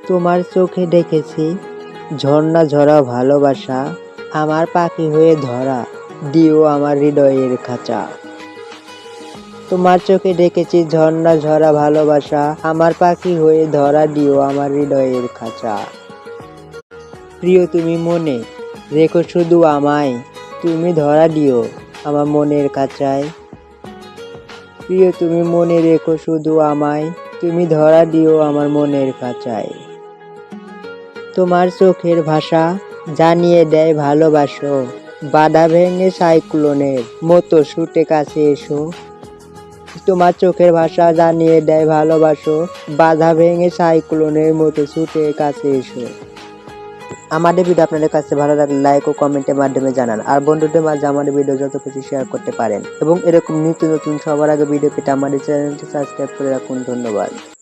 তোমার চোখে দেখেছি ঝর্ণা ঝরা ভালোবাসা, আমার পাখি হয়ে ধরা দিও আমার হৃদয়ের খাঁচা। তোমার চোখে দেখেছি ঝর্ণা ঝরা ভালোবাসা, আমার পাখি হয়ে ধরা দিও আমার হৃদয়ের খাঁচা। প্রিয় তুমি মনে রেখো শুধু আমায়, তুমি ধরা দিও আমার মনের খাঁচায়। প্রিয় তুমি মনে রেখো শুধু আমায়, তুমি ধরা দিও আমার মনের খাঁচায়। তোমার চোখের ভাষা জানিয়ে দেয় ভালোবাসো, বাধা ভেঙে সাইক্লোনের মতো ছুটে কাছে এসো। তোমার চোখের ভাষা জানিয়ে দেয় ভালোবাসো, বাধা ভেঙে সাইক্লোনের মতো ছুটে কাছে এসো। আমাদের ভিডিও আপনাদের কাছে ভালো লাগলে লাইক ও কমেন্টের মাধ্যমে জানান, আর বন্ধুদের মাঝে আমাদের ভিডিও যত খুশি শেয়ার করতে পারেন, এবং এরকম নিত্য নতুন সবার আগে ভিডিও পেতে আমাদের চ্যানেলটি সাবস্ক্রাইব করে রাখুন। ধন্যবাদ।